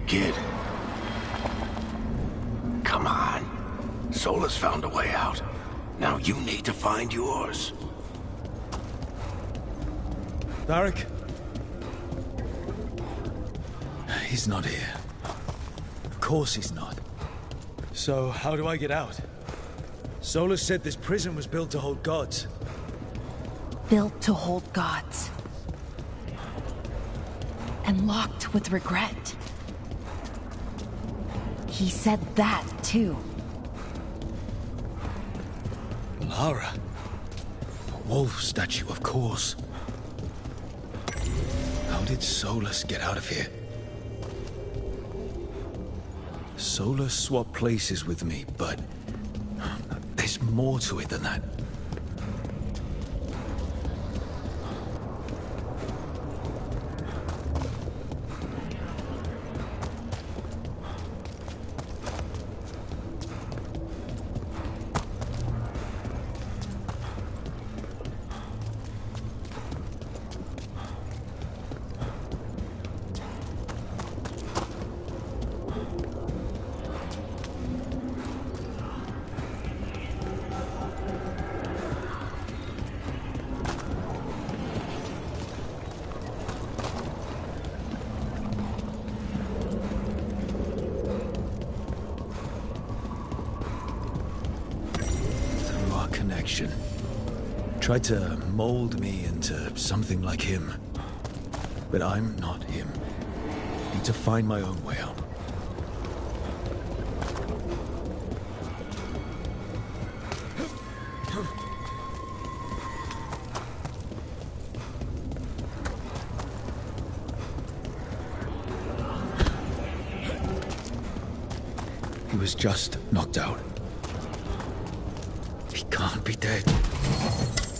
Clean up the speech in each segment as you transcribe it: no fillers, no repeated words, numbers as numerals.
Kid. Come on. Sola's found a way out. Now you need to find yours. Varric? He's not here. Of course he's not. So, how do I get out? Sola said this prison was built to hold gods. Built to hold gods. And locked with regret. He said that, too. Lara. A wolf statue, of course. How did Solus get out of here? Solus swapped places with me, but there's more to it than that. Tried to mold me into something like him. But I'm not him. Need to find my own way out. He was just knocked out. He can't be dead.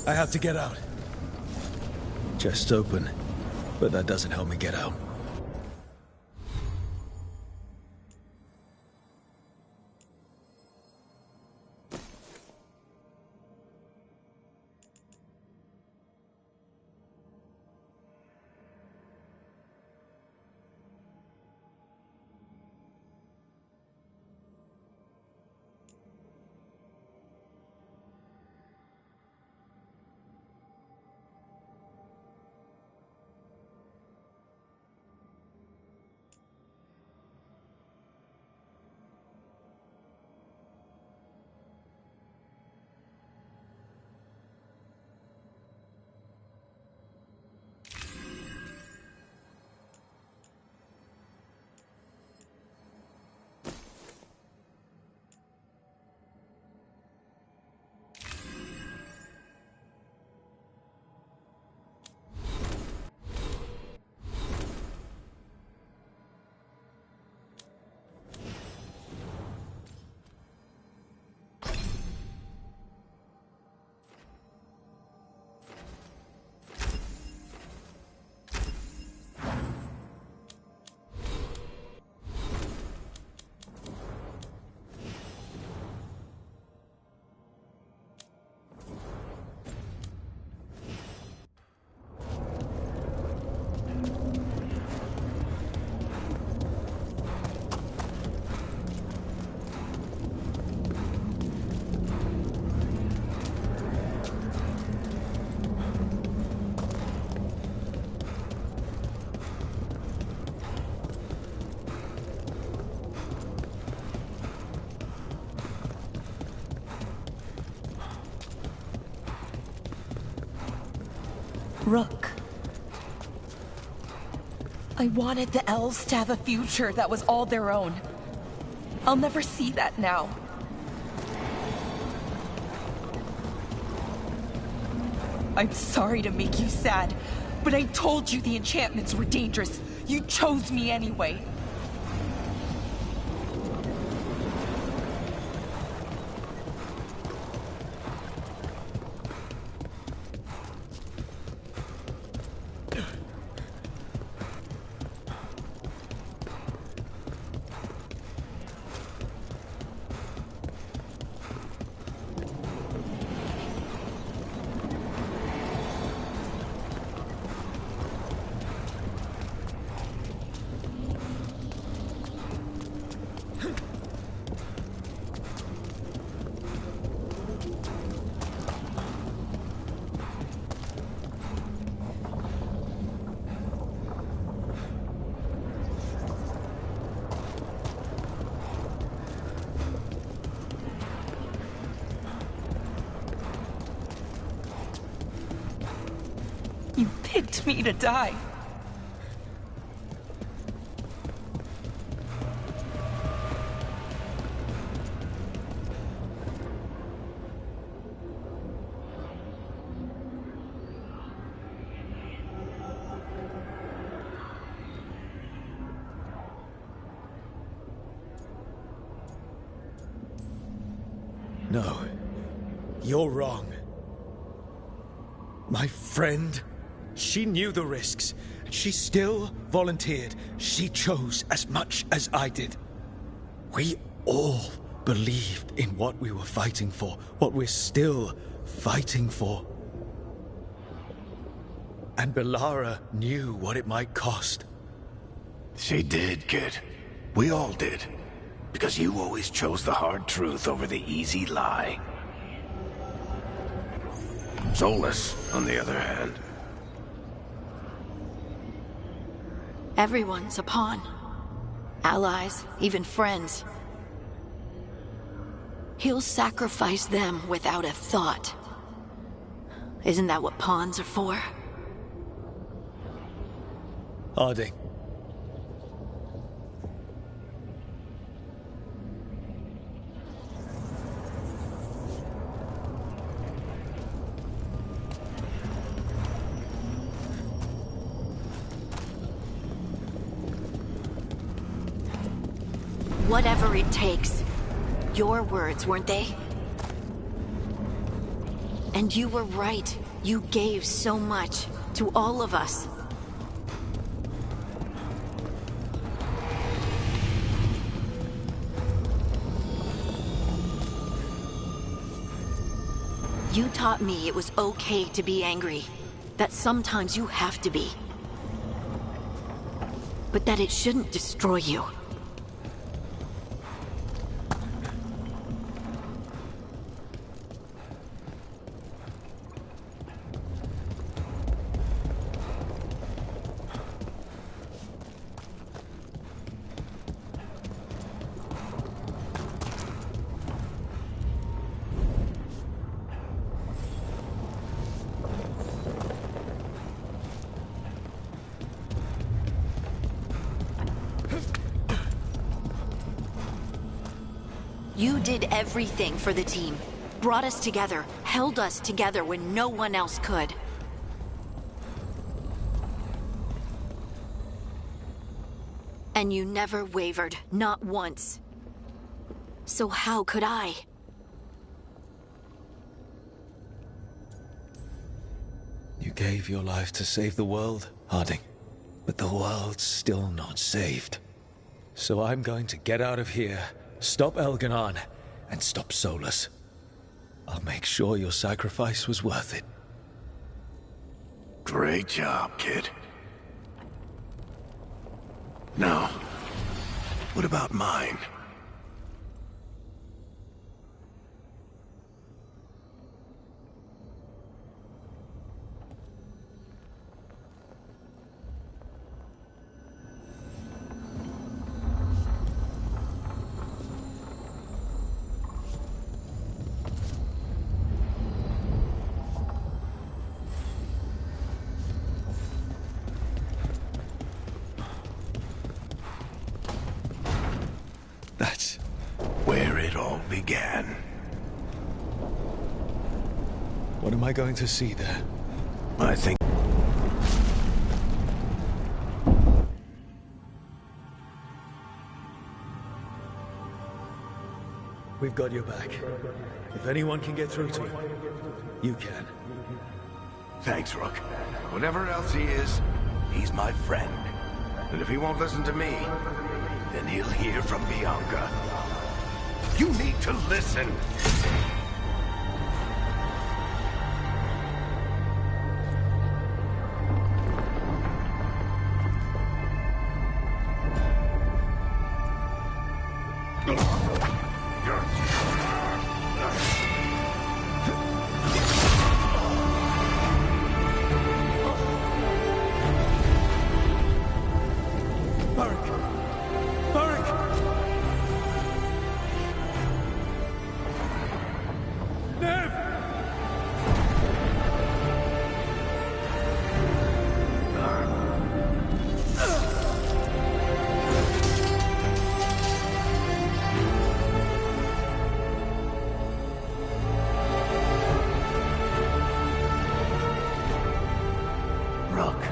I have to get out. Chest's open, but that doesn't help me get out. Rook. I wanted the elves to have a future that was all their own. I'll never see that now. I'm sorry to make you sad, but I told you the enchantments were dangerous. You chose me anyway. You picked me to die. No, you're wrong. My friend, she knew the risks, and she still volunteered. She chose as much as I did. We all believed in what we were fighting for, what we're still fighting for. And Belara knew what it might cost. She did, kid. We all did. Because you always chose the hard truth over the easy lie. Solus, on the other hand. Everyone's a pawn. Allies, even friends. He'll sacrifice them without a thought. Isn't that what pawns are for? Harding. Whatever it takes. Your words, weren't they? And you were right. You gave so much to all of us. You taught me it was okay to be angry. That sometimes you have to be. But that it shouldn't destroy you. You did everything for the team. Brought us together, held us together when no one else could. And you never wavered, not once. So how could I? You gave your life to save the world, Harding. But the world's still not saved. So I'm going to get out of here, stop Elganon, and stop Solus. I'll make sure your sacrifice was worth it. Great job, kid. Now, what about mine? That's Where it all began. what am I going to see there? I think... We've got your back. If anyone can get through to you, you can. Thanks, Rook. Whatever else he is, he's my friend. And if he won't listen to me, then he'll hear from Bianca. You need to listen! luck.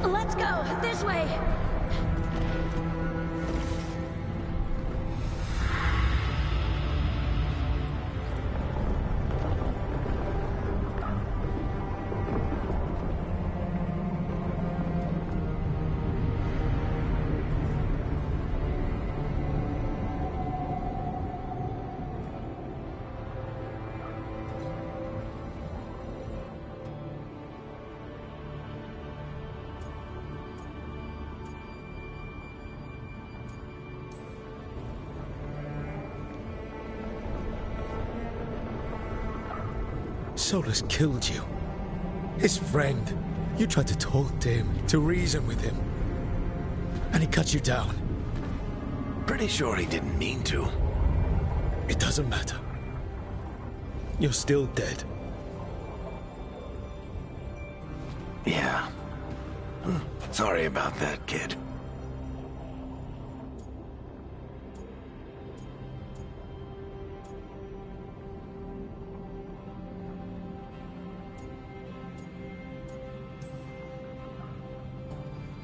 Let's go! This way! Solus killed you. His friend. You tried to talk to him, to reason with him. And he cut you down. Pretty sure he didn't mean to. It doesn't matter. You're still dead. Yeah. Sorry about that, kid.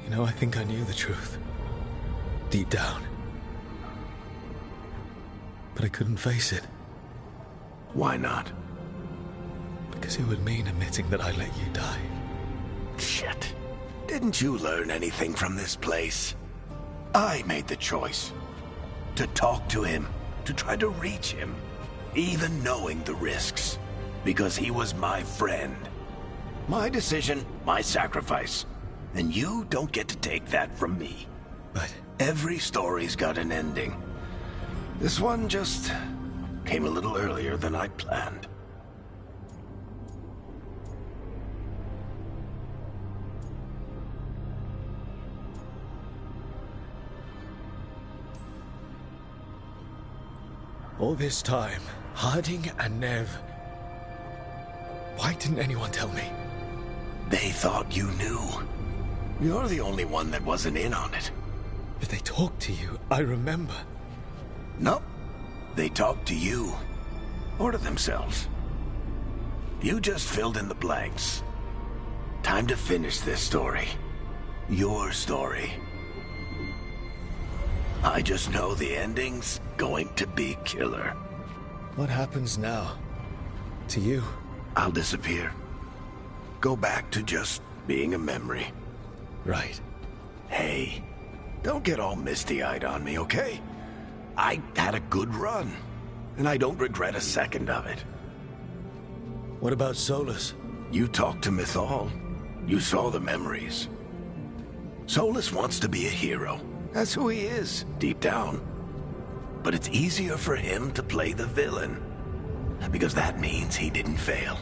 You know, I think I knew the truth. Deep down. But I couldn't face it. Why not? Because it would mean admitting that I let you die. Shit. Didn't you learn anything from this place? I made the choice. To talk to him. To try to reach him. Even knowing the risks. Because he was my friend. My decision, my sacrifice. And you don't get to take that from me. But every story's got an ending. This one just came a little earlier than I'd planned. all this time, Harding and Nev, why didn't anyone tell me? They thought you knew. You're the only one that wasn't in on it. But they talked to you, I remember. Nope. They talked to you. Or to themselves. You just filled in the blanks. Time to finish this story. Your story. I just know the ending's going to be killer. What happens now? To you? I'll disappear. Go back to just being a memory. Right. Hey, don't get all misty-eyed on me, okay? I had a good run, and I don't regret a second of it. What about Solus? You talked to Mythal. You saw the memories. Solus wants to be a hero. That's who he is, deep down. But it's easier for him to play the villain. Because that means he didn't fail.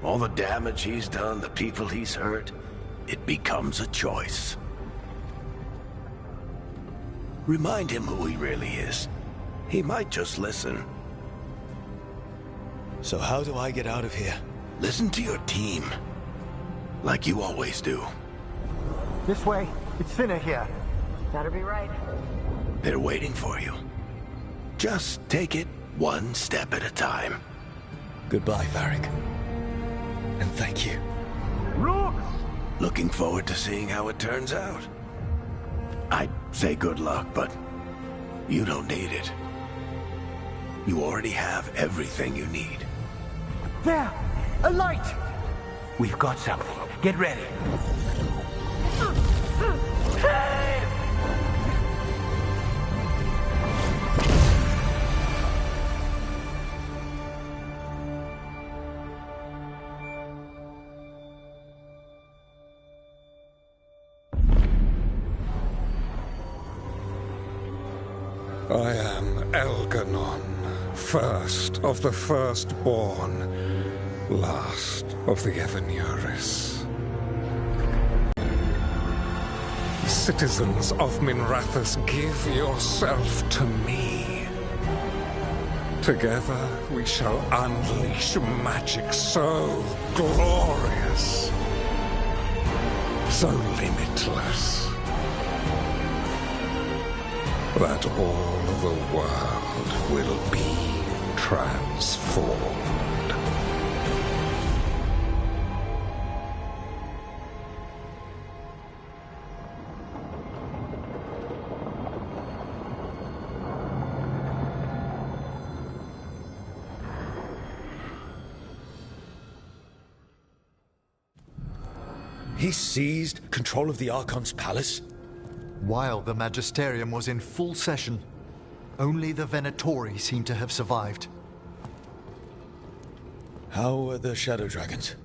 All the damage he's done, the people he's hurt, it becomes a choice. Remind him who he really is. He might just listen. So how do I get out of here? Listen to your team. Like you always do. This way. It's thinner here. Better be right. They're waiting for you. Just take it one step at a time. Goodbye, Varric. And thank you. Look! Looking forward to seeing how it turns out. I'd say good luck, but you don't need it. You already have everything you need. There! A light! We've got something. Get ready. I am Elganon, First of the firstborn, last of the Evanuris. Citizens of Minrathous, give yourself to me. Together we shall unleash magic so glorious, so limitless, that all the world will be transformed. He seized control of the Archon's palace? While the Magisterium was in full session, only the Venatori seem to have survived. How are the Shadow Dragons?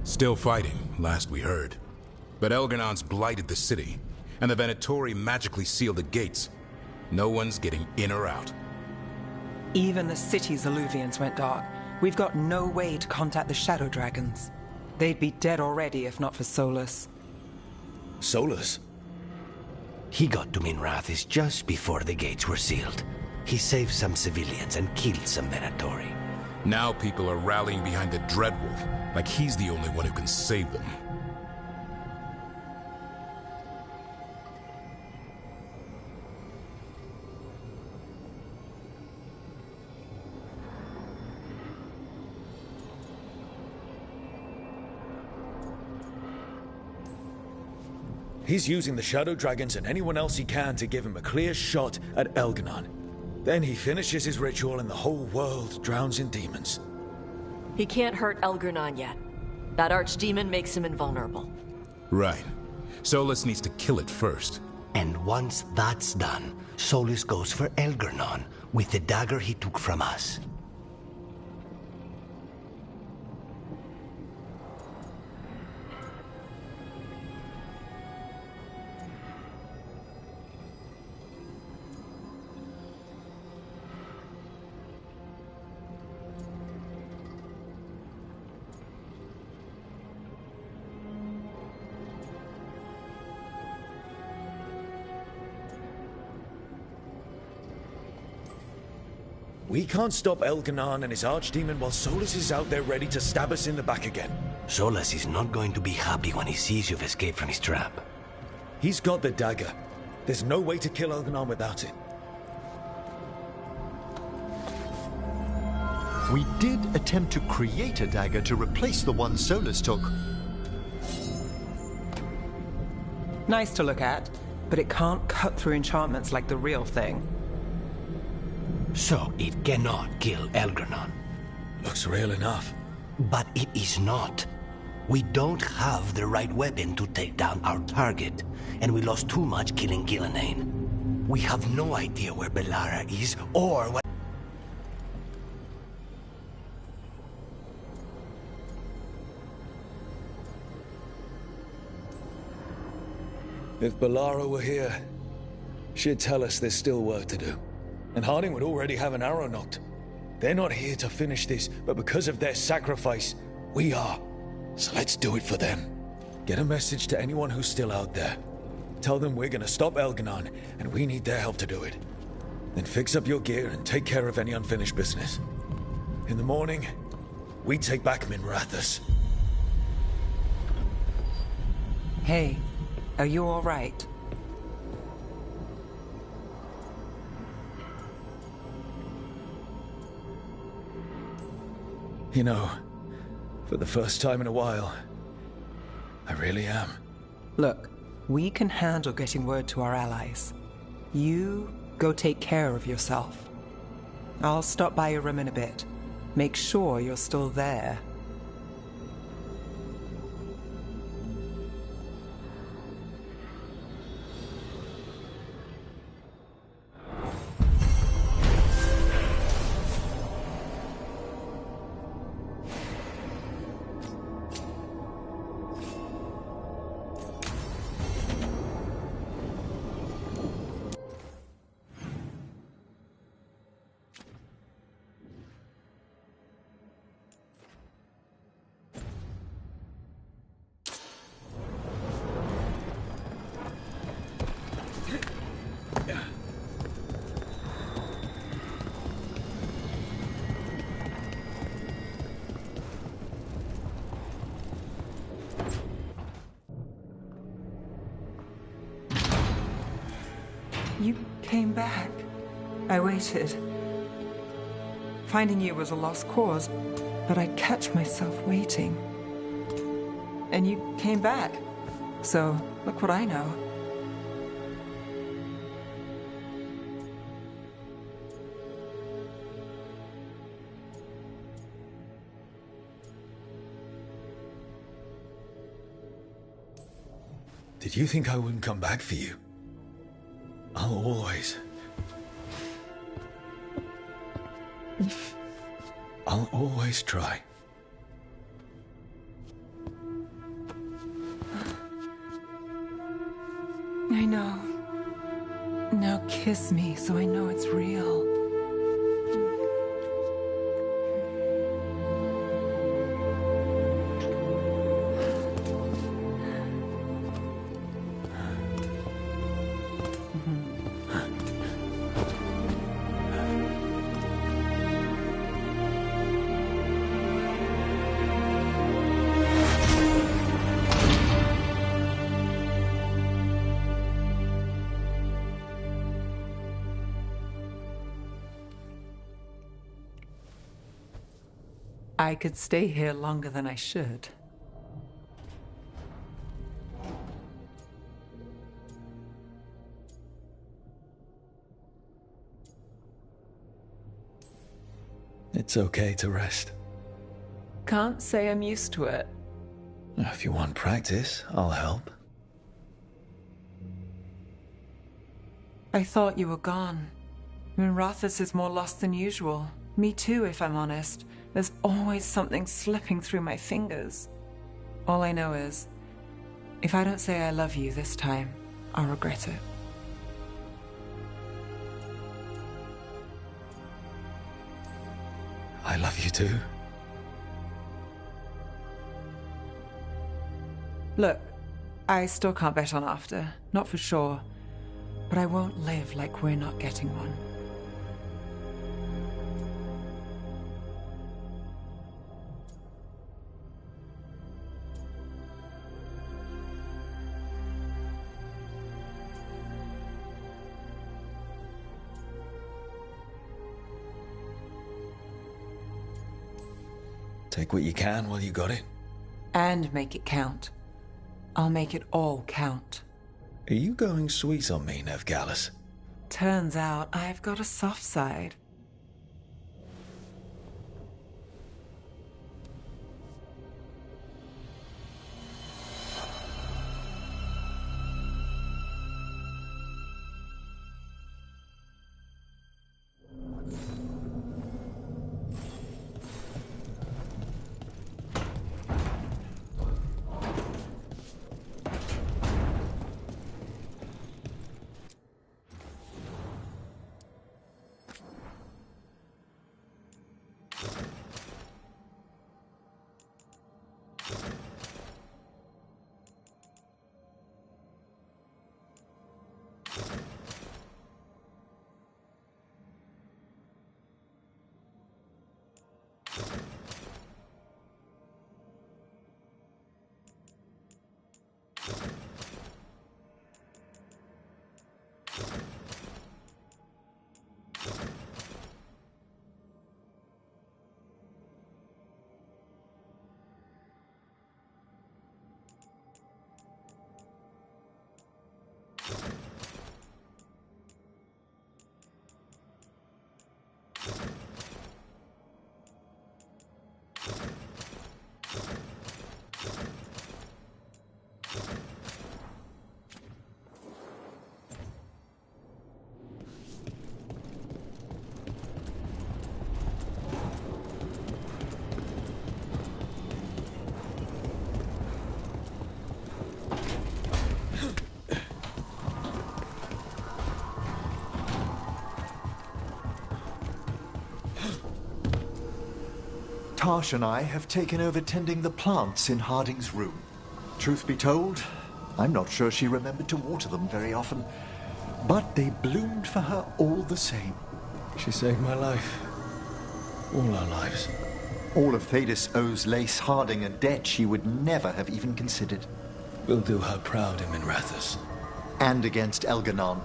Still fighting, last we heard. But Elgarnon's blighted the city, and the Venatori magically sealed the gates. No one's getting in or out. Even the city's Illuvians went dark. We've got no way to contact the Shadow Dragons. They'd be dead already if not for Solus. Solus? He got to Minrathous just before the gates were sealed. He saved some civilians and killed some Venatori. Now people are rallying behind the Dreadwolf, like he's the only one who can save them. He's using the Shadow Dragons and anyone else he can to give him a clear shot at Elgarnon. Then he finishes his ritual and the whole world drowns in demons. He can't hurt Elgarnon yet. That archdemon makes him invulnerable. Right. Solus needs to kill it first. And once that's done, Solus goes for Elgarnon with the dagger he took from us. We can't stop Elgarnon and his archdemon while Solus is out there ready to stab us in the back again. Solus is not going to be happy when he sees you've escaped from his trap. He's got the dagger. There's no way to kill Elgarnon without it. We did attempt to create a dagger to replace the one Solus took. Nice to look at, but it can't cut through enchantments like the real thing. So it cannot kill Elgarnon. Looks real enough. But it is not. We don't have the right weapon to take down our target, and we lost too much killing Gillenane. We have no idea where Bellara is, or what... If Bellara were here, she'd tell us there's still work to do. And Harding would already have an arrow knocked. They're not here to finish this, but because of their sacrifice, we are. So let's do it for them. Get a message to anyone who's still out there. Tell them we're gonna stop Elgarnon, and we need their help to do it. Then fix up your gear and take care of any unfinished business. In the morning, we take back Minrathous. Hey, are you all right? You know, for the first time in a while, I really am. Look, we can handle getting word to our allies. You go take care of yourself. I'll stop by your room in a bit. Make sure you're still there. You came back. I waited. Finding you was a lost cause, but I catch myself waiting. And you came back. So, look what I know. Did you think I wouldn't come back for you? I'll always try. I know. Now kiss me so I know it's real. I could stay here longer than I should. It's okay to rest. Can't say I'm used to it. If you want practice, I'll help. I thought you were gone. Minrathous is more lost than usual. Me too, if I'm honest. There's always something slipping through my fingers. All I know is, if I don't say I love you this time, I'll regret it. I love you too. Look, I still can't bet on after, not for sure. But I won't live like we're not getting one. Take what you can while you got it. And make it count. I'll make it all count. Are you going sweet on me, Nevgalis? Turns out I've got a soft side. Tash and I have taken over tending the plants in Harding's room. Truth be told, I'm not sure she remembered to water them very often, but they bloomed for her all the same. She saved my life. All our lives. All of Thedas owes Lace Harding a debt she would never have even considered. We'll do her proud in Minrathous. And against Elganon.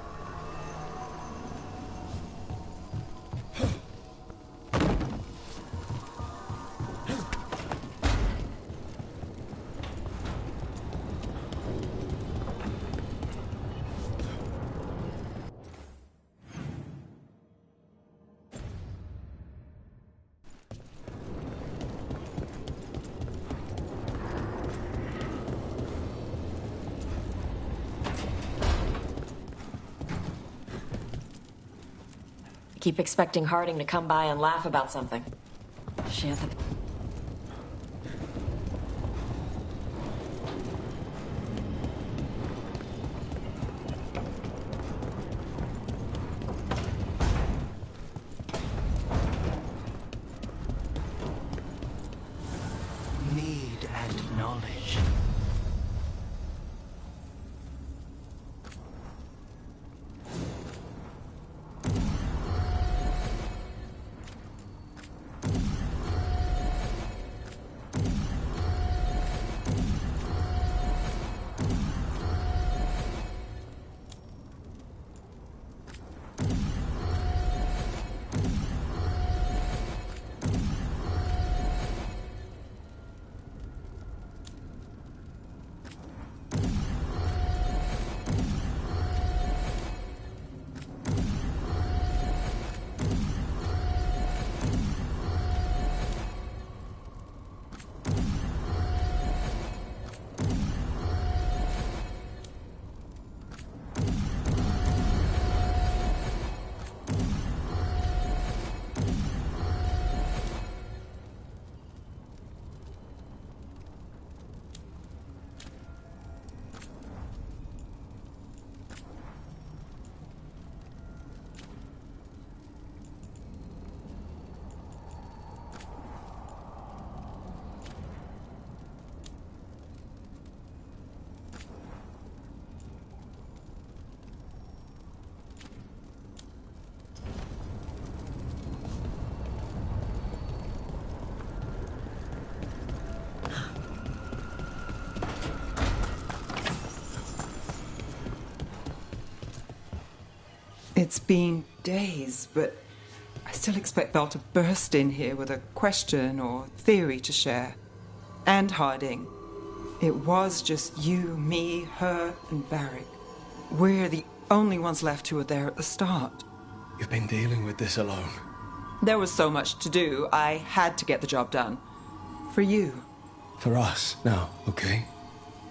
Keep expecting Harding to come by and laugh about something. Shit. Need and knowledge. It's been days, but I still expect Val to burst in here with a question or theory to share. And Harding. It was just you, me, her, and Varric. We're the only ones left who were there at the start. You've been dealing with this alone. There was so much to do, I had to get the job done. For you. For us, now, okay?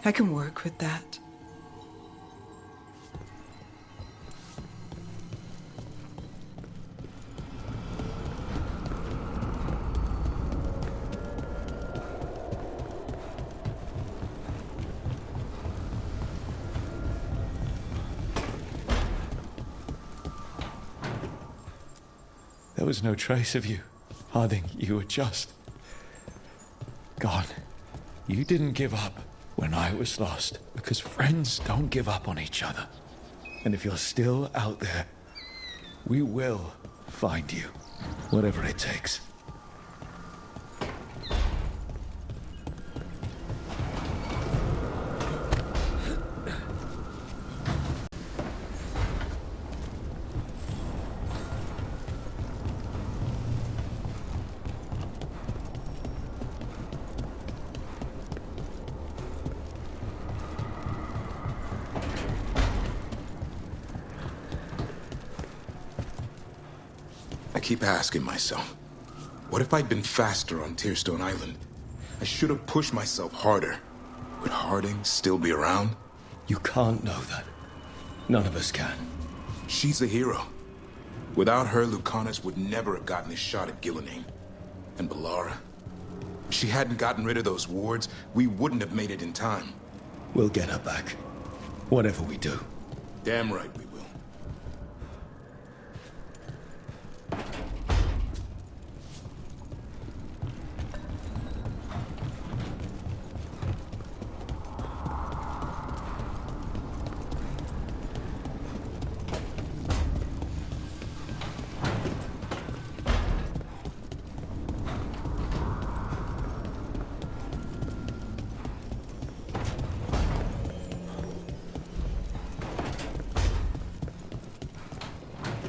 I can work with that. There was no trace of you. Harding, you were just gone. You didn't give up when I was lost, because friends don't give up on each other. And if you're still out there, we will find you, whatever it takes. I keep asking myself, what if I'd been faster on Tearstone Island? I should have pushed myself harder. Would Harding still be around? You can't know that. None of us can. She's a hero. Without her, Lucanus would never have gotten his shot at Gillenane. And Bellara? If she hadn't gotten rid of those wards, we wouldn't have made it in time. We'll get her back. Whatever we do. Damn right we will.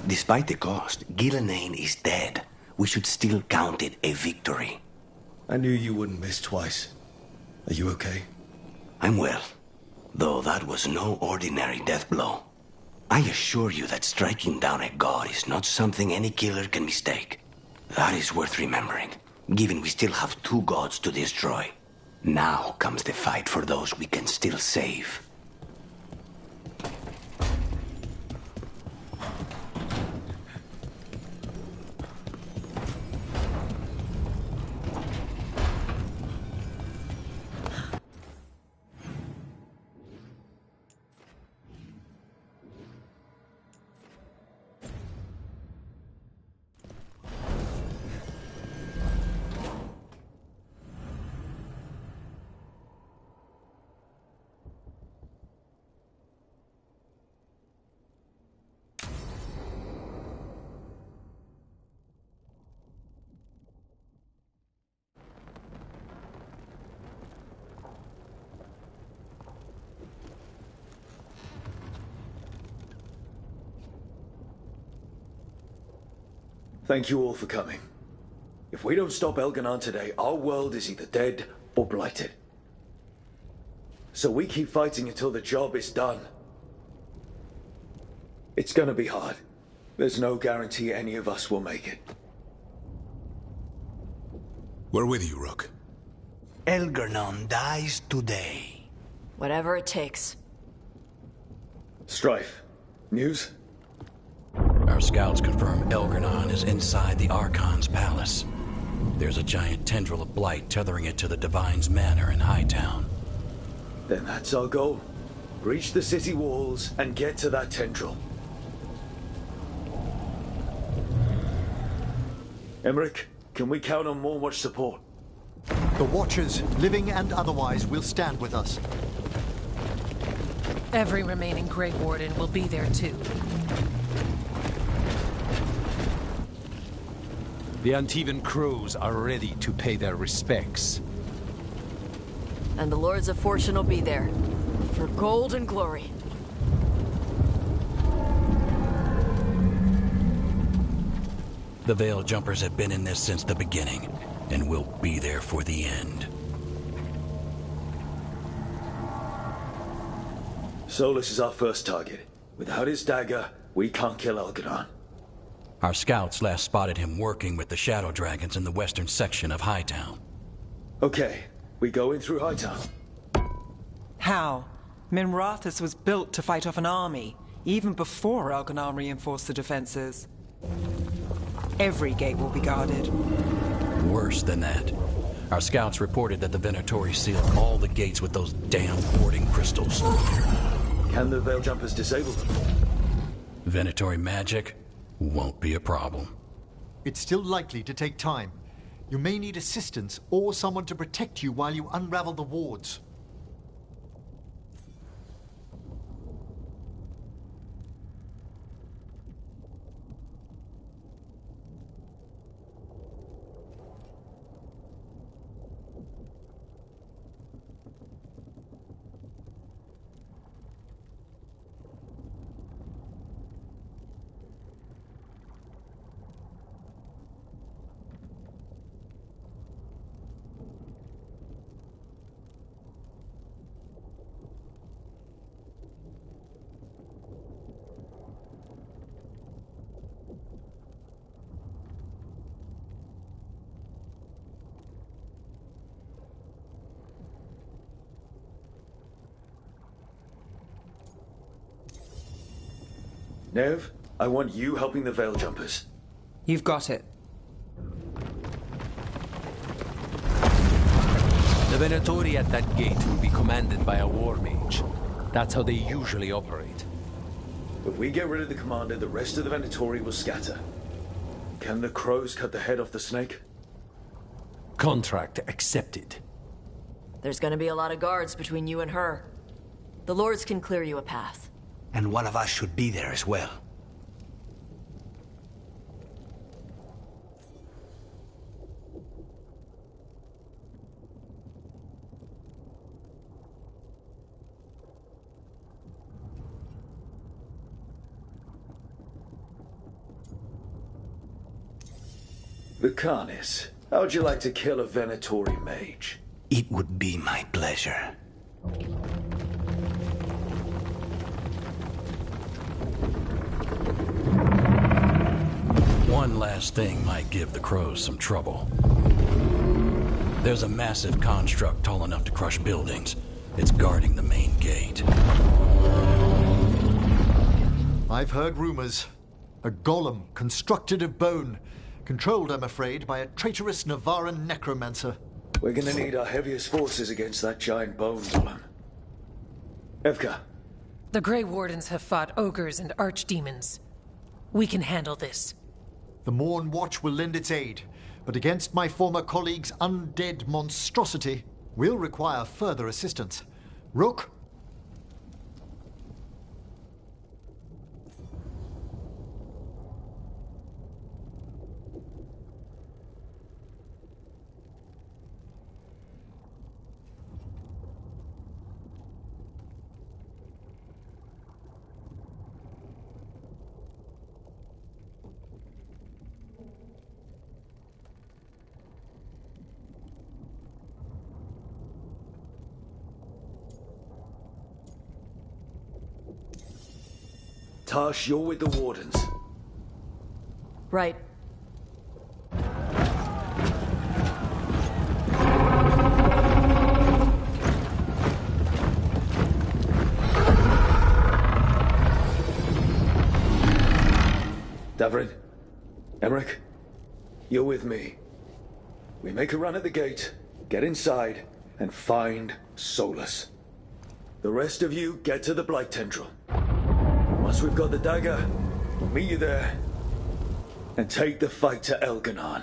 Despite the cost, Gillenane is dead. We should still count it a victory. I knew you wouldn't miss twice. Are you okay? I'm well, though that was no ordinary death blow. I assure you that striking down a god is not something any killer can mistake. That is worth remembering, given we still have 2 gods to destroy. Now comes the fight for those we can still save. Thank you all for coming. If we don't stop Elganon today, our world is either dead or blighted. So we keep fighting until the job is done. It's gonna be hard. There's no guarantee any of us will make it. We're with you, Rook. Elganon dies today. Whatever it takes. Strife. News? Our scouts confirm Elganon is inside the Archon's palace. There's a giant tendril of blight tethering it to the Divine's manor in Hightown. Then that's our goal. Breach the city walls and get to that tendril. Emmerich, can we count on more Watch support? The Watchers, living and otherwise, will stand with us. Every remaining Grey Warden will be there too. The Antivan crews are ready to pay their respects. And the Lords of Fortune will be there. For gold and glory. The Veil Jumpers have been in this since the beginning, and will be there for the end. Solus is our first target. Without his dagger, we can't kill Elganon. Our scouts last spotted him working with the Shadow Dragons in the western section of Hightown. Okay, we go in through Hightown. How? Minrathous was built to fight off an army, even before Elganon reinforced the defenses. Every gate will be guarded. Worse than that. Our scouts reported that the Venatori sealed all the gates with those damn hoarding crystals. Can the Veil Jumpers disable them? Venatori magic won't be a problem. It's still likely to take time. You may need assistance or someone to protect you while you unravel the wards. Nev, I want you helping the Veil Jumpers. You've got it. The Venatori at that gate will be commanded by a war mage. That's how they usually operate. If we get rid of the commander, the rest of the Venatori will scatter. Can the crows cut the head off the snake? Contract accepted. There's gonna be a lot of guards between you and her. The Lords can clear you a path. And one of us should be there as well. Lucanus, how'd you like to kill a Venatori mage? It would be my pleasure. One last thing might give the crows some trouble. There's a massive construct tall enough to crush buildings. It's guarding the main gate. I've heard rumors. A golem constructed of bone. Controlled, I'm afraid, by a traitorous Navaran necromancer. We're gonna need our heaviest forces against that giant bone golem. Evka. The Grey Wardens have fought ogres and archdemons. We can handle this. The Morn Watch will lend its aid, but against my former colleague's undead monstrosity, we'll require further assistance. Rook? Tash, you're with the Wardens. Right. Davrin, Emmerich, you're with me. We make a run at the gate, get inside, and find Solus. The rest of you get to the Blight Tendril. Once we've got the dagger, we'll meet you there and take the fight to Elganon.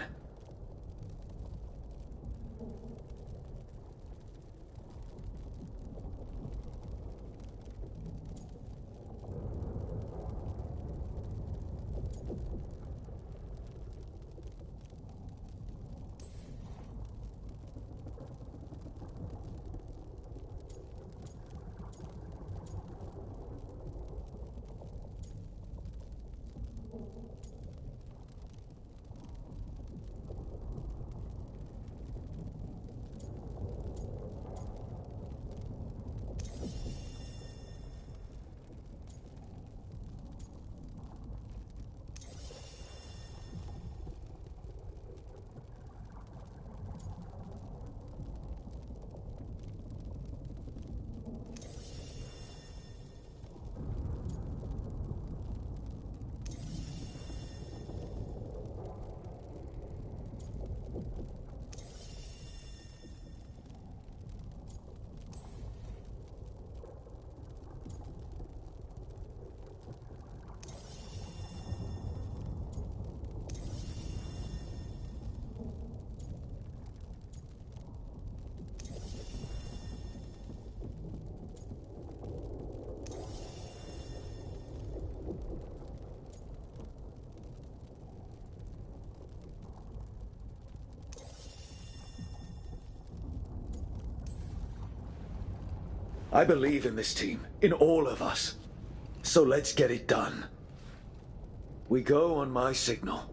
I believe in this team, in all of us. So let's get it done. We go on my signal.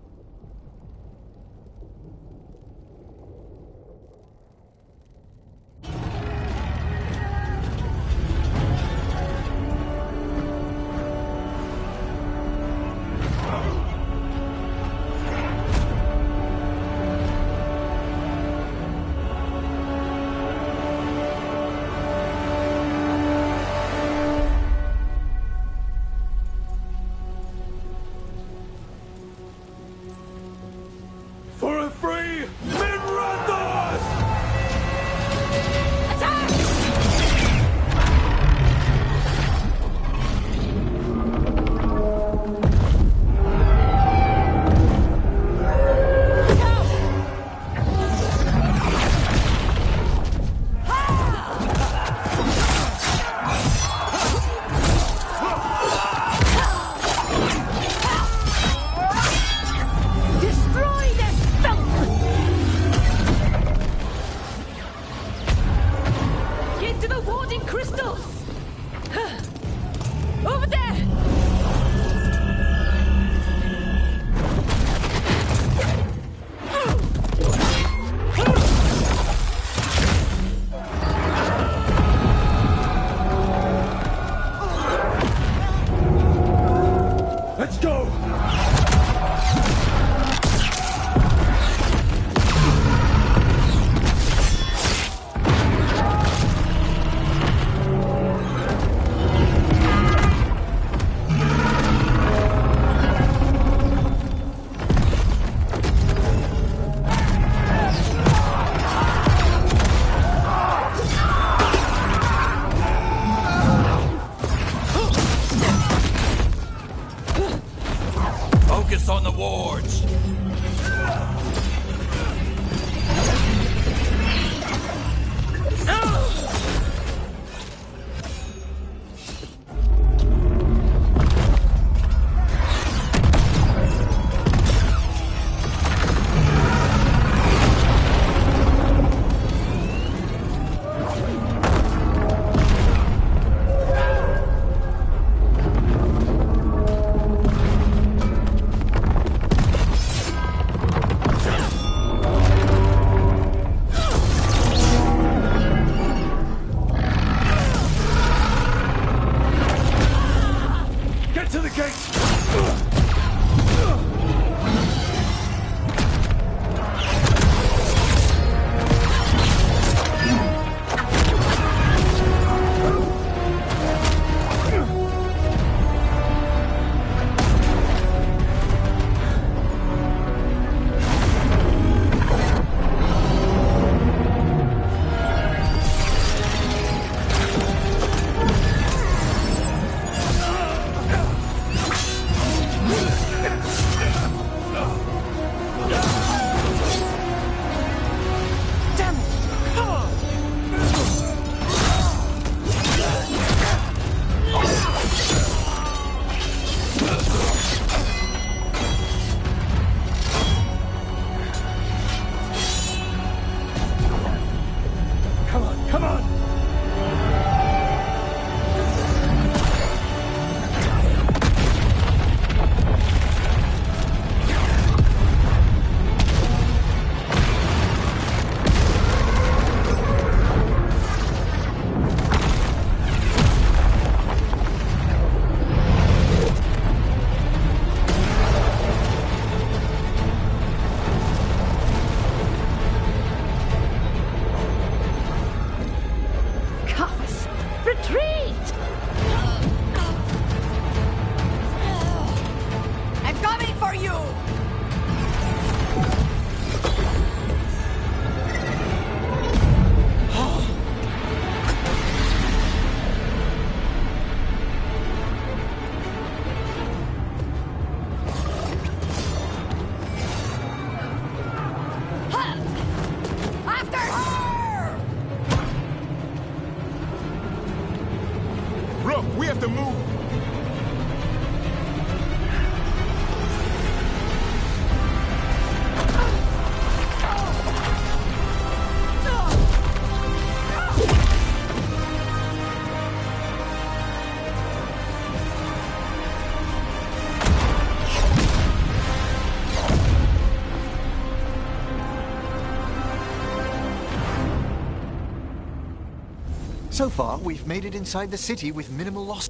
to move! So far, we've made it inside the city with minimal loss.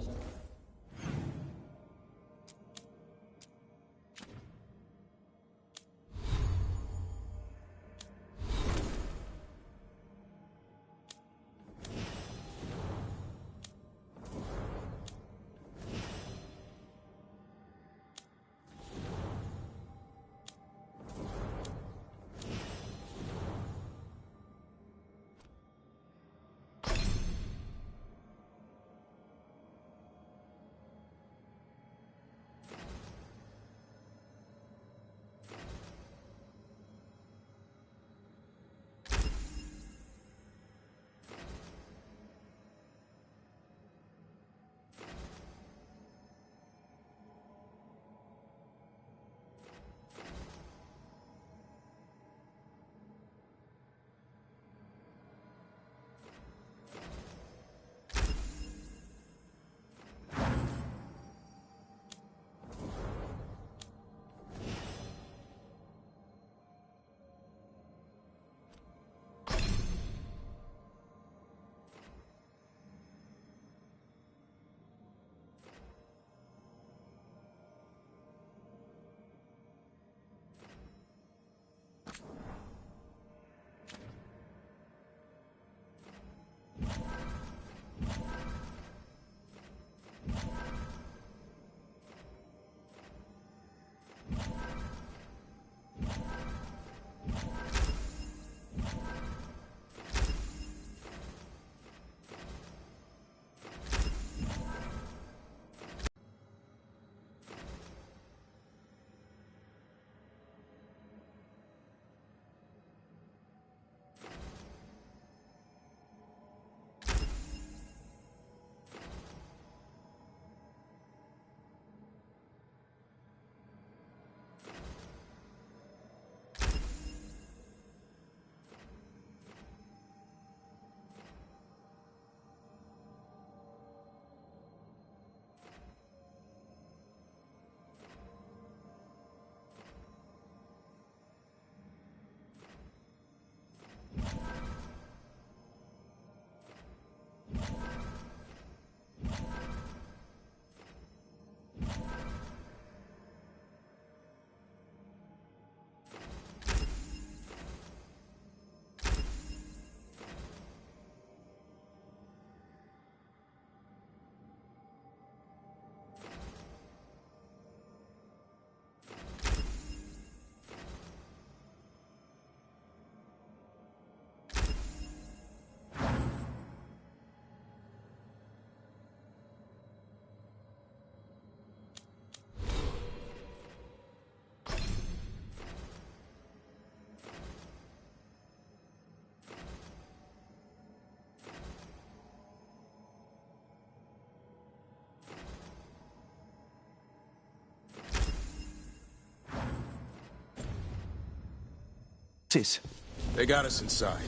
They got us inside.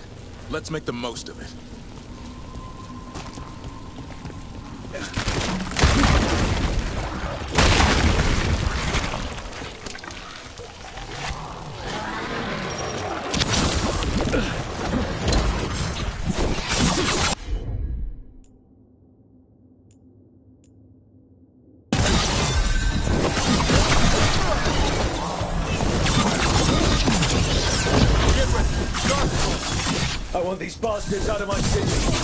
Let's make the most of it. I want these bastards out of my city.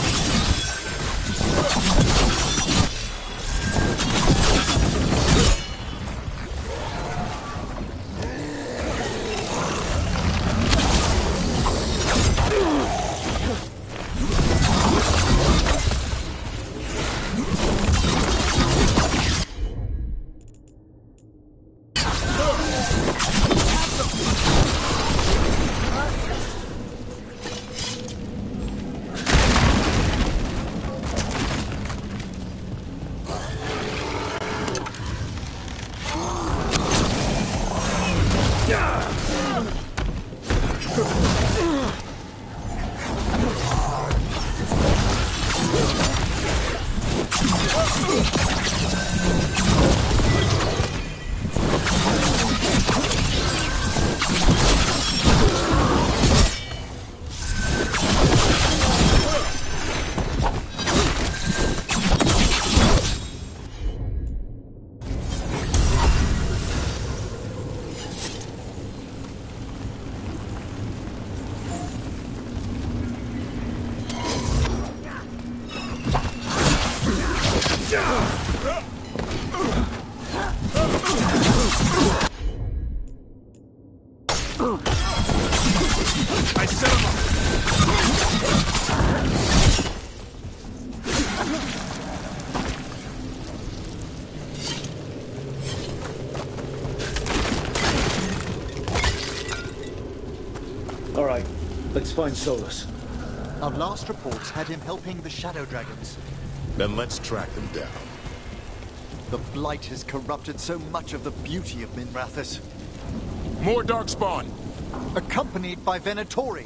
I set him up. All right, let's find Solus. Our last reports had him helping the Shadow Dragons. Then let's track them down. The Blight has corrupted so much of the beauty of Minrathous. More Darkspawn! Accompanied by Venatori.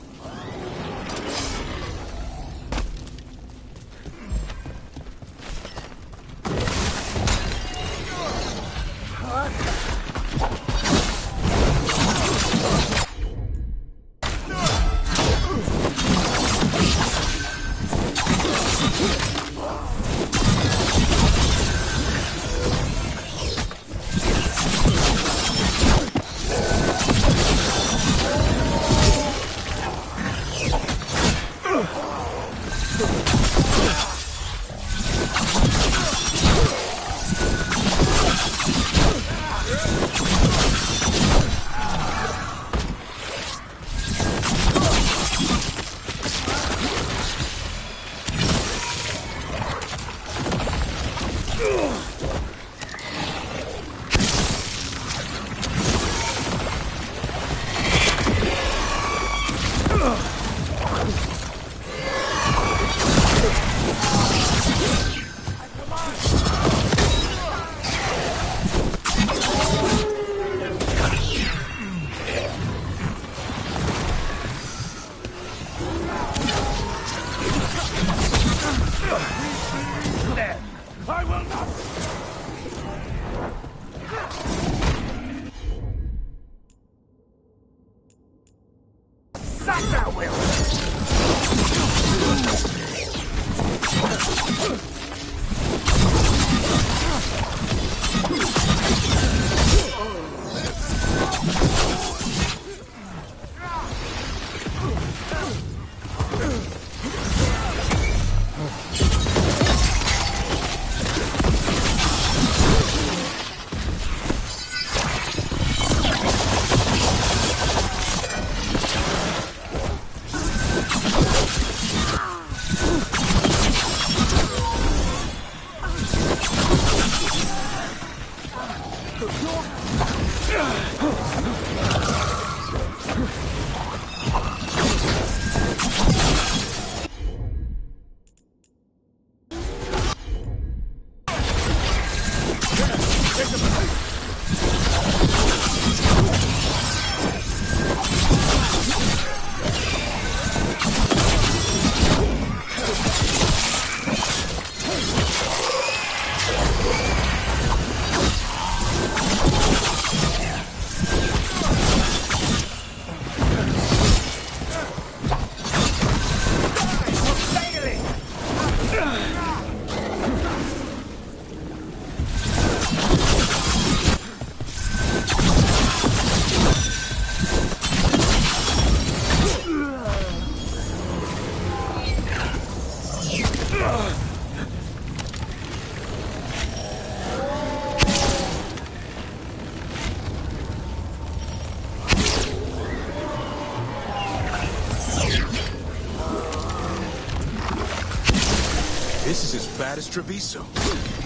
This is as bad as Treviso.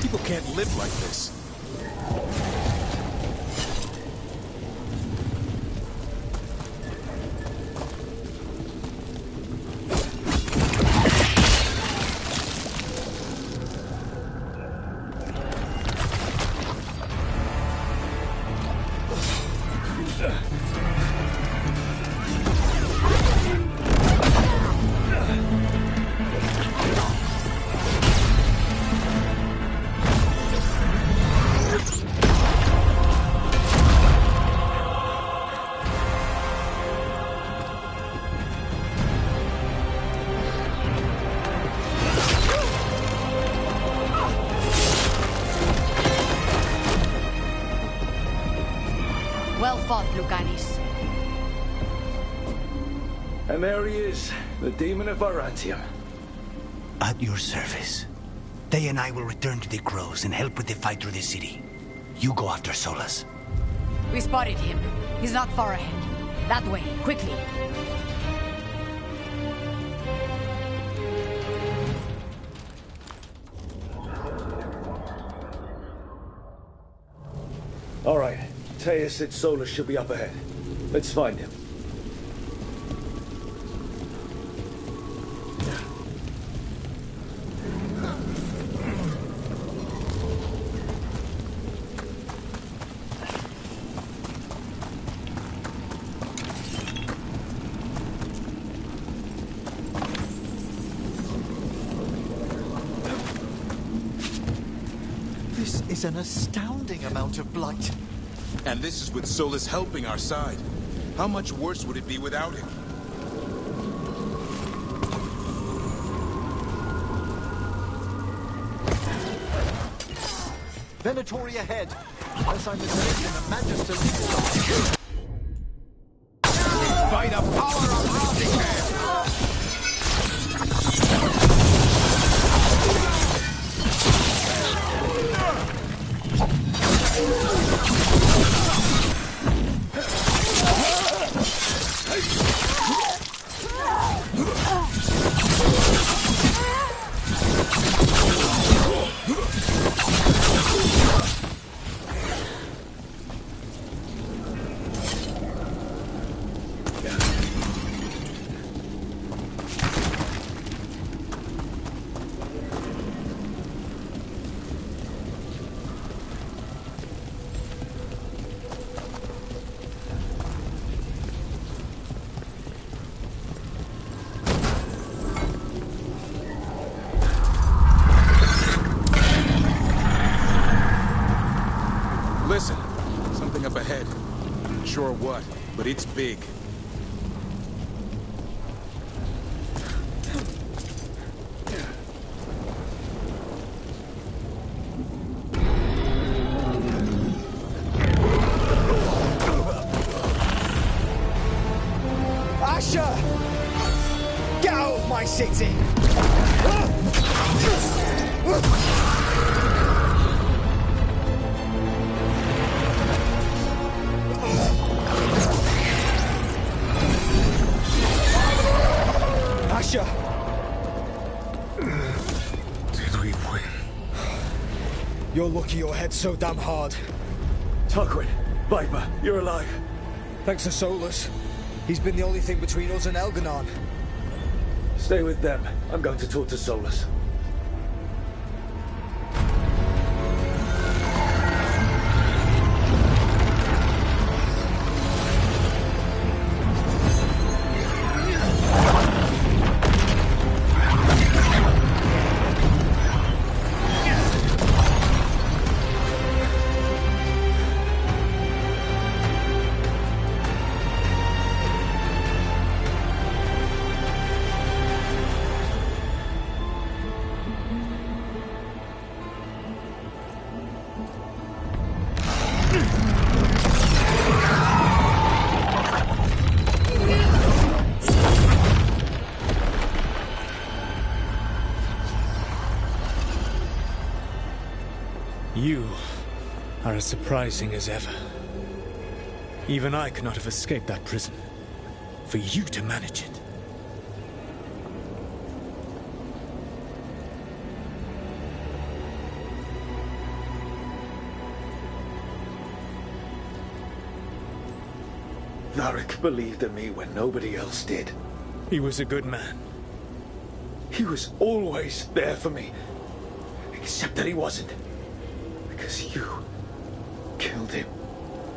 People can't live like this. Well fought, Lucanis. And there he is, the demon of Varantium. At your service. They and I will return to the Crows and help with the fight through the city. You go after Solus. We spotted him. He's not far ahead. That way, quickly. All right. Taya said Solus should be up ahead. Let's find him. This is an astounding amount of blight. And this is with Solus helping our side. How much worse would it be without him? Venatori ahead. Unless I'm mistaken, the Magister... By the power of Rottingham! Listen, something up ahead. Not sure what, but it's big. Asher! Get out of my city! Asher! Did we win? You're lucky your head's so damn hard. Tarquin, Viper, you're alive. Thanks to Solus. He's been the only thing between us and Elganon. Stay with them. I'm going to talk to Solus. You are as surprising as ever. Even I could not have escaped that prison. For you to manage it. Varric believed in me when nobody else did. He was a good man. He was always there for me. Except that he wasn't. Because you killed him.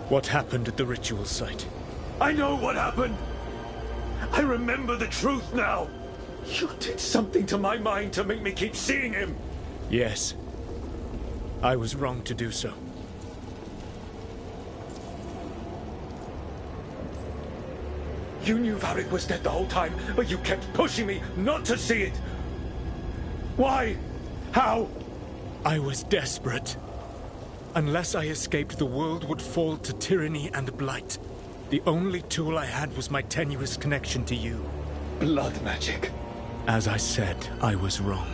What happened at the ritual site? I know what happened! I remember the truth now! You did something to my mind to make me keep seeing him! Yes. I was wrong to do so. You knew Varric was dead the whole time, but you kept pushing me not to see it! Why? How? I was desperate. Unless I escaped, the world would fall to tyranny and blight. The only tool I had was my tenuous connection to you. Blood magic. As I said, I was wrong.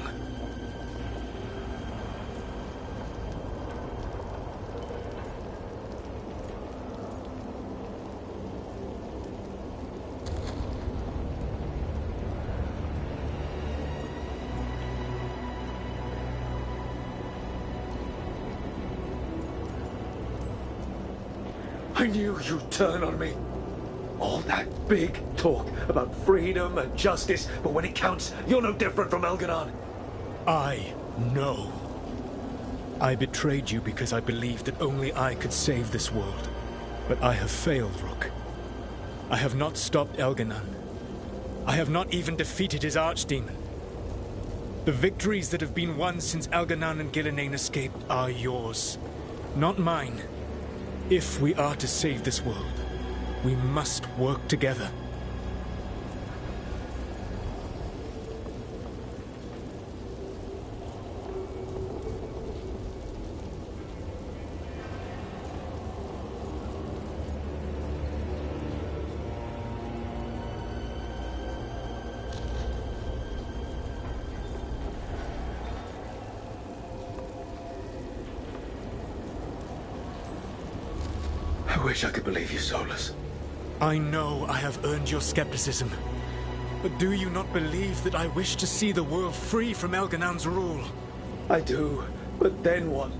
I knew you'd turn on me. All that big talk about freedom and justice, but when it counts, you're no different from Elganon. I know. I betrayed you because I believed that only I could save this world. But I have failed, Rook. I have not stopped Elganon. I have not even defeated his archdemon. The victories that have been won since Elganon and Gillenane escaped are yours, not mine. If we are to save this world, we must work together. I wish I could believe you, Solus. I know I have earned your skepticism. But do you not believe that I wish to see the world free from Elganon's rule? I do, but then what?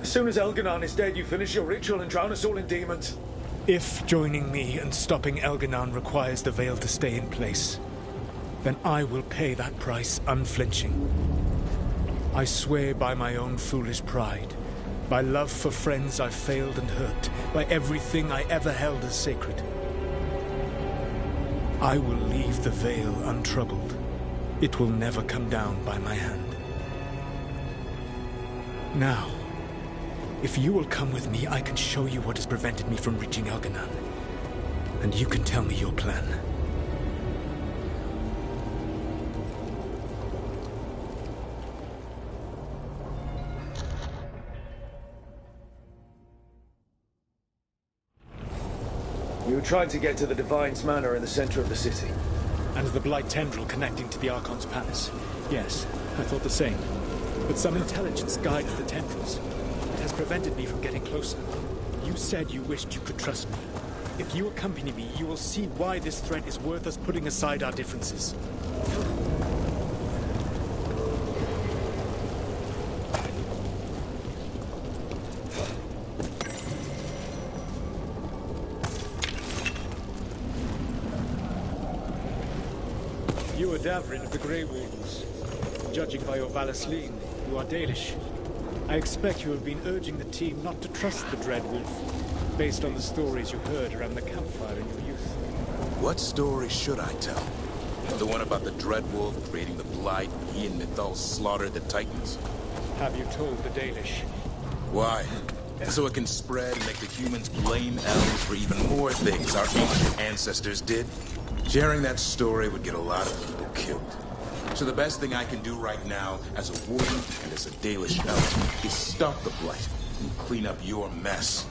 As soon as Elganon is dead, you finish your ritual and drown us all in demons. If joining me and stopping Elganon requires the Veil to stay in place, then I will pay that price unflinching. I swear by my own foolish pride, by love for friends I failed and hurt, by everything I ever held as sacred. I will leave the Veil untroubled. It will never come down by my hand. Now, if you will come with me, I can show you what has prevented me from reaching Elganon. And you can tell me your plan. You were trying to get to the Divine's Manor in the center of the city. And the Blight tendril connecting to the Archon's palace. Yes, I thought the same. But some intelligence guided the tendrils. It has prevented me from getting closer. You said you wished you could trust me. If you accompany me, you will see why this threat is worth us putting aside our differences. You are Davrin of the Grey Wardens. Judging by your Valasleen, you are Dalish. I expect you have been urging the team not to trust the Dread Wolf, based on the stories you heard around the campfire in your youth. What story should I tell? The one about the Dread Wolf creating the Blight, and he and Mythal slaughtered the Titans? Have you told the Dalish? Why? So it can spread and make the humans blame elves for even more things our ancient ancestors did? Sharing that story would get a lot of people killed. So the best thing I can do right now, as a warden and as a Dalish elf, is stop the Blight and clean up your mess.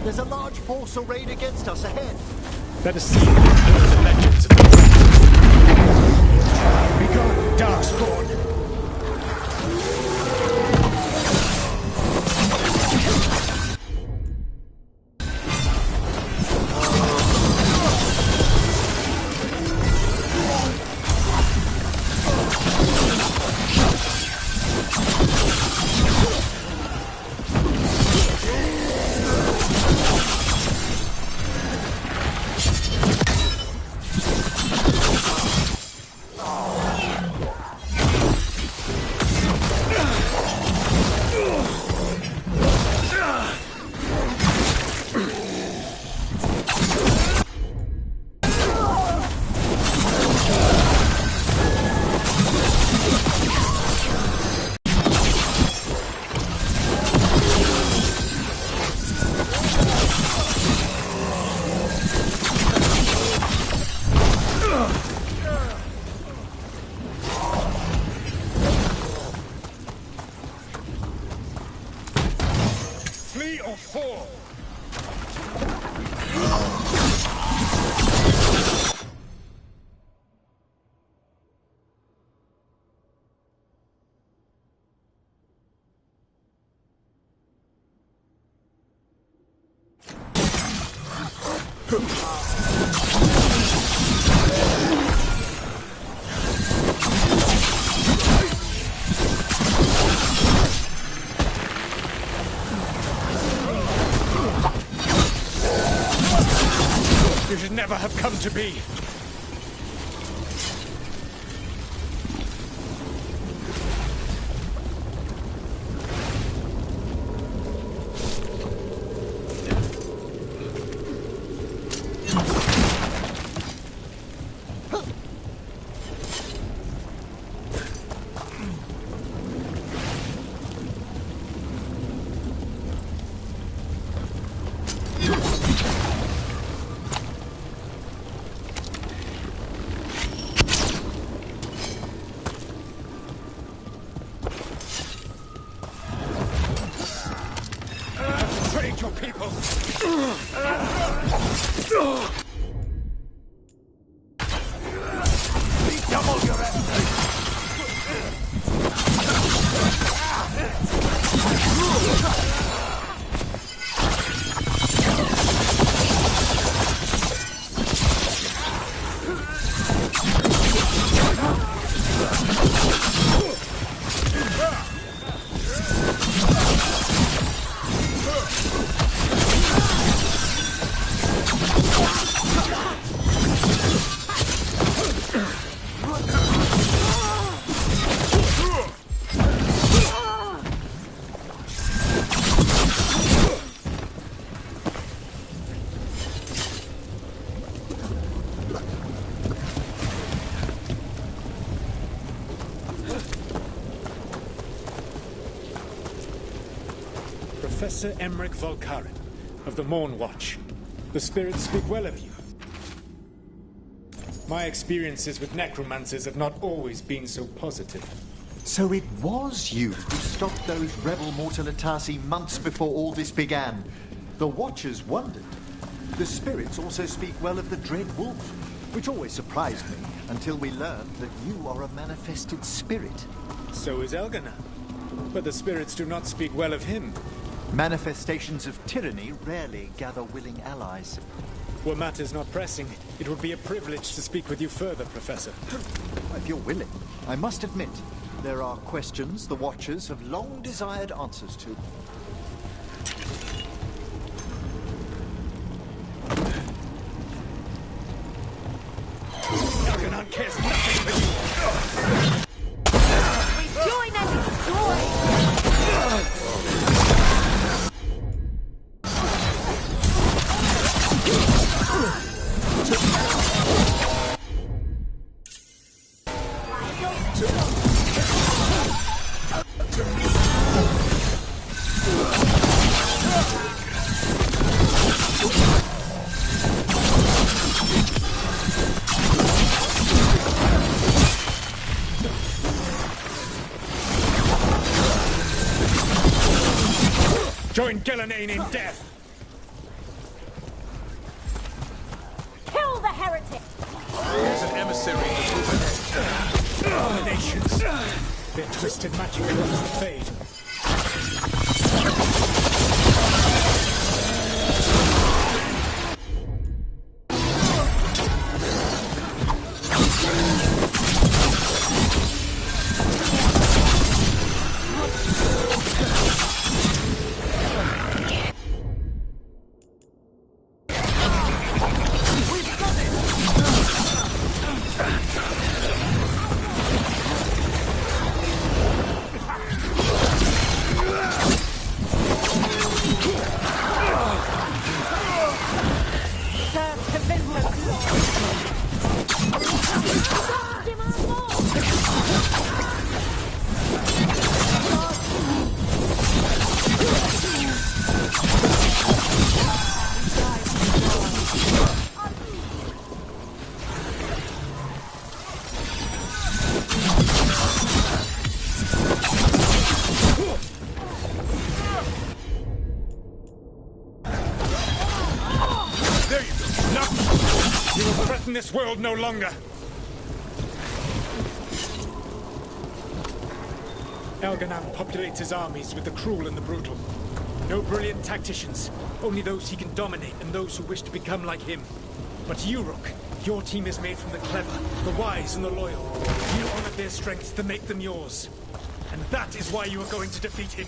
There's a large force arrayed against us ahead. Let us see the legends of the Begone, Darkspawn! or fall. You should never have come to be. Your people. Double your effort. Professor Emmerich Volkaren of the Morn Watch. The spirits speak well of you. My experiences with necromancers have not always been so positive. So it was you who stopped those rebel Mortalitasi months before all this began. The Watchers wondered. The spirits also speak well of the Dread Wolf, which always surprised me until we learned that you are a manifested spirit. So is Elganon. But the spirits do not speak well of him. Manifestations of tyranny rarely gather willing allies. Were matters not pressing, it would be a privilege to speak with you further, Professor. If you're willing, I must admit, there are questions the Watchers have long desired answers to. Elganon cares nothing for you! Rejoin and destroy! Join Gillenane in death! Kill the heretic! There's an emissary in the group ahead. Abominations! Their twisted magic cloaks the fade. threaten this world no longer. Elganan populates his armies with the cruel and the brutal. No brilliant tacticians, only those he can dominate and those who wish to become like him. But you, Rook, your team is made from the clever, the wise, and the loyal. You honored their strengths to make them yours. And that is why you are going to defeat him.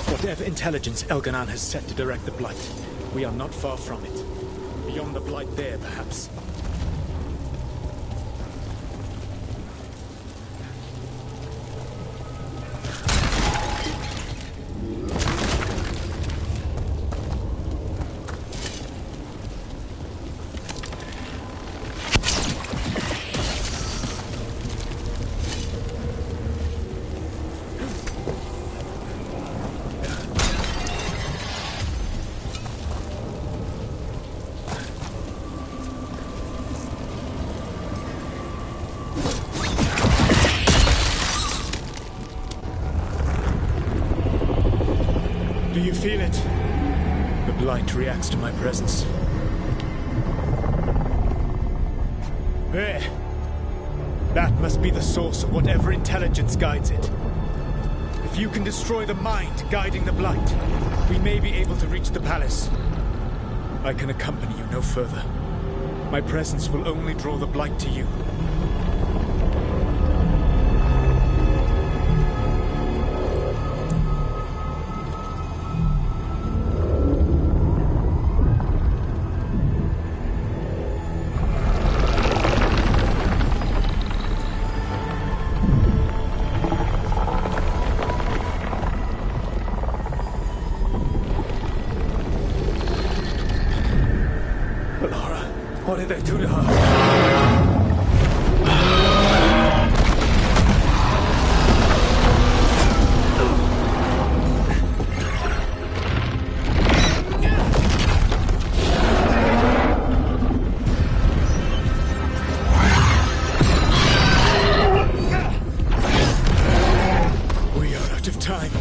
Whatever intelligence Elganan has set to direct the Blight, we are not far from it. Beyond the Blight there, perhaps. Do you feel it? The Blight reacts to my presence. There! That must be the source of whatever intelligence guides it. If you can destroy the mind guiding the Blight, we may be able to reach the palace. I can accompany you no further. My presence will only draw the Blight to you. What did they do to her? We are out of time.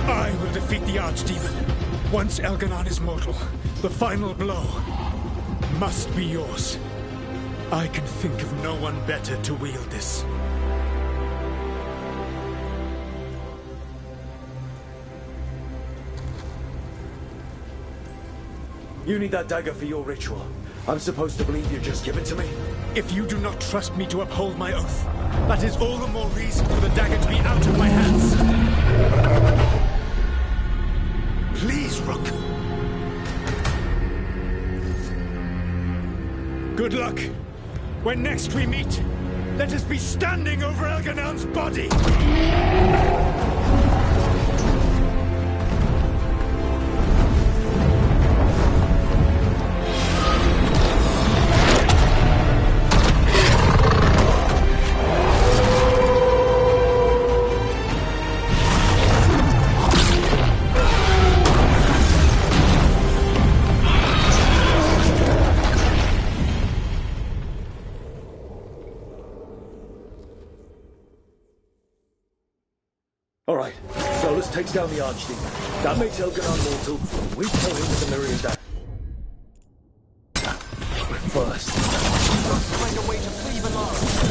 I will defeat the Archdemon. Once Elganan is mortal, the final blow must be yours. I can think of no one better to wield this. You need that dagger for your ritual. I'm supposed to believe you just give it to me? If you do not trust me to uphold my oath, that is all the more reason for the dagger to be out of my hands. Please, Rook. Good luck. When next we meet, let us be standing over Elganon's body! Alright, so let's take down the Archdemon. That makes Elganon mortal. We kill him with the mirror of that. But first, we've got to find a way to free Veilgard.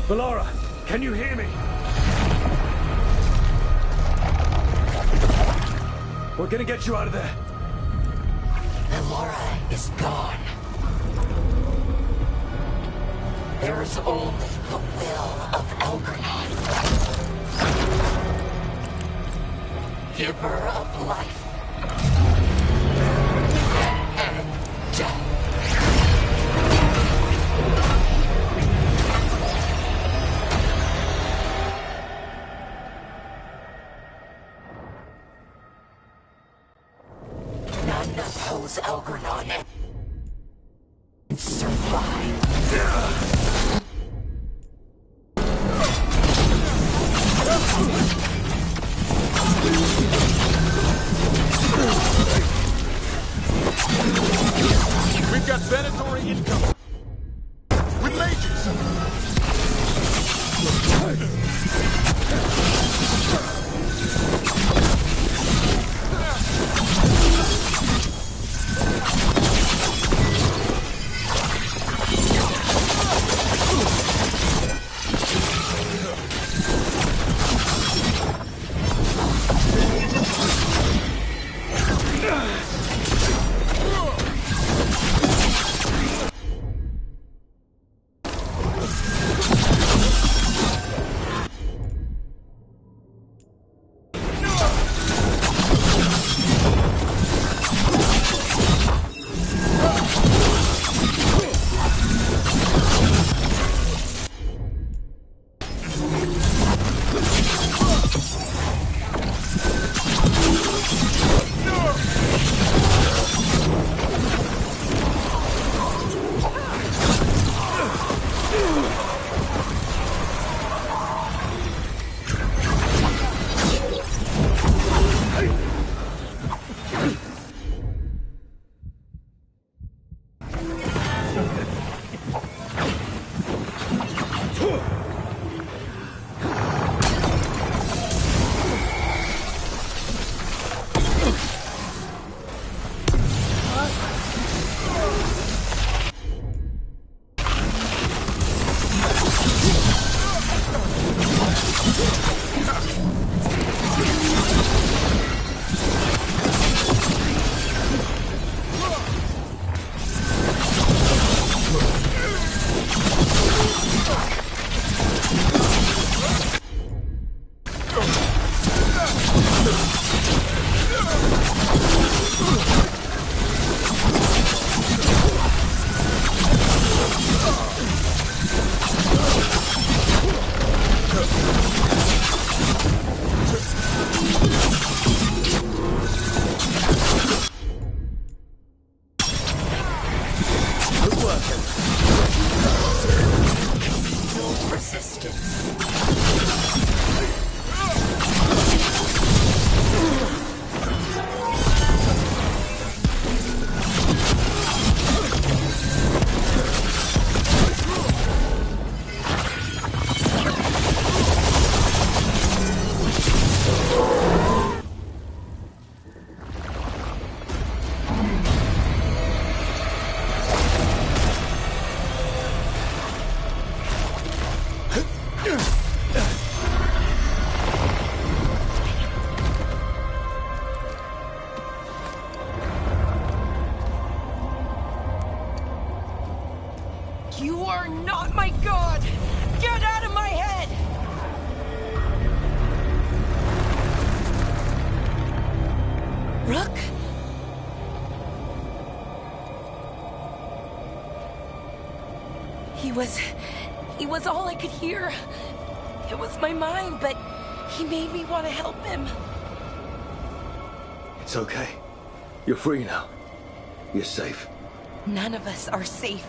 Veilgard, can you hear me? We're gonna get you out of there. Veilgard is gone. There is only the will of Elganon, giver of life and death. None oppose Elganon and survive. We've got Venatori incoming. With mages. You are not my god! Get out of my head! Rook? He was all I could hear. It was my mind, but he made me want to help him. It's okay. You're free now. You're safe. None of us are safe.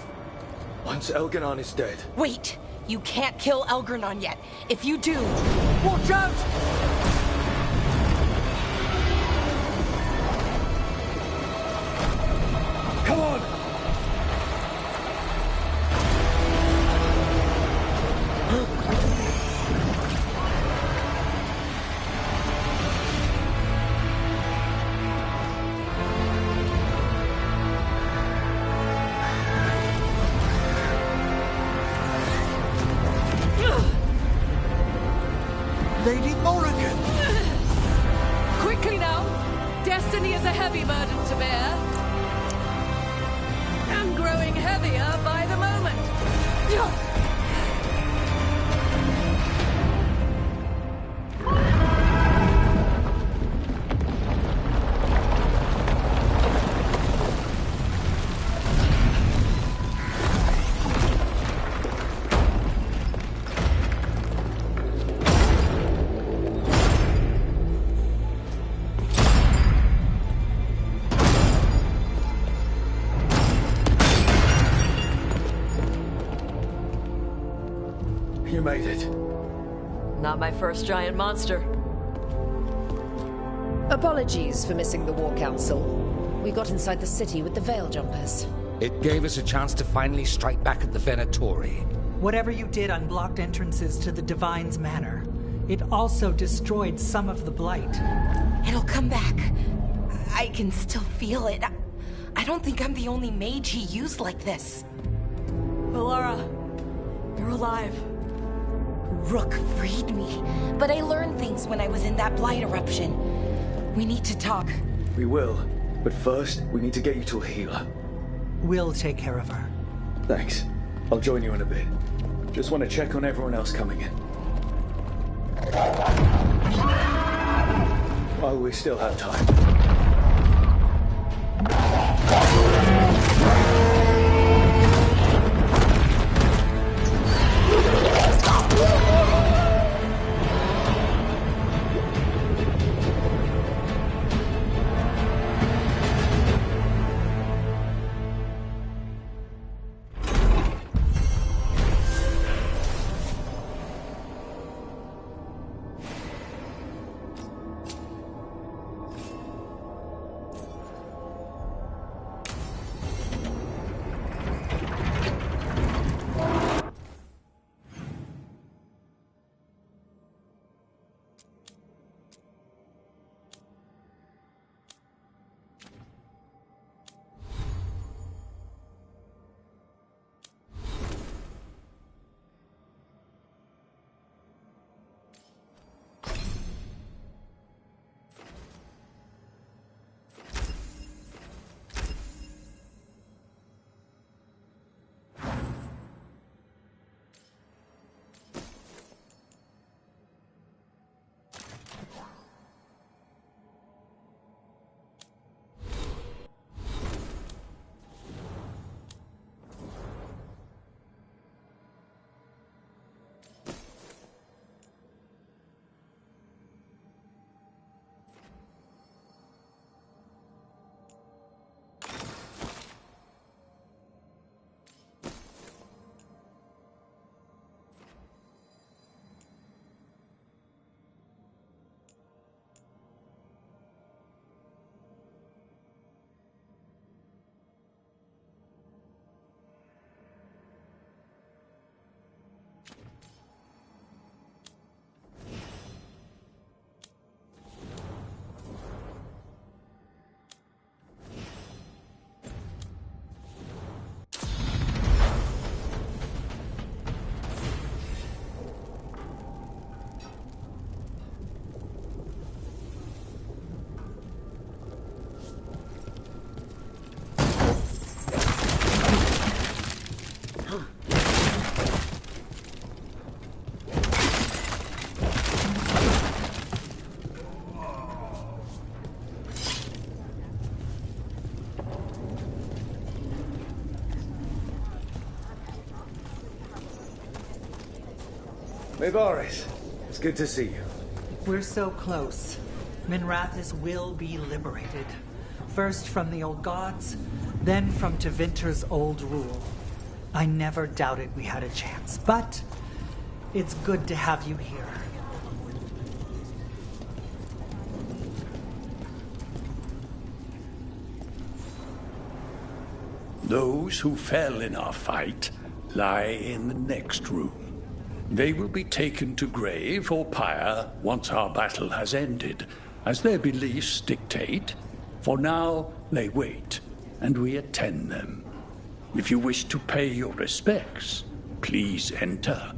Once Elganon is dead... Wait! You can't kill Elgranon yet. If you do... Watch out! Come on! Lady Morrigan! Quickly now! Destiny is a heavy burden to bear. And growing heavier by the moment. You made it. Not my first giant monster. Apologies for missing the War Council. We got inside the city with the Veil Jumpers. It gave us a chance to finally strike back at the Venatori. Whatever you did unblocked entrances to the Divine's Manor. It also destroyed some of the Blight. It'll come back. I can still feel it. I don't think I'm the only mage he used like this. Velara, you're alive. Rook freed me, but I learned things when I was in that Blight eruption. We need to talk. We will, but first, we need to get you to a healer. We'll take care of her. Thanks. I'll join you in a bit. Just want to check on everyone else coming in. While we still have time. Hey, Boris. It's good to see you. We're so close. Minrathis will be liberated. First from the old gods, then from Tevinter's old rule. I never doubted we had a chance, but it's good to have you here. Those who fell in our fight lie in the next room. They will be taken to grave or pyre once our battle has ended, as their beliefs dictate. For now, they wait, and we attend them. If you wish to pay your respects, please enter.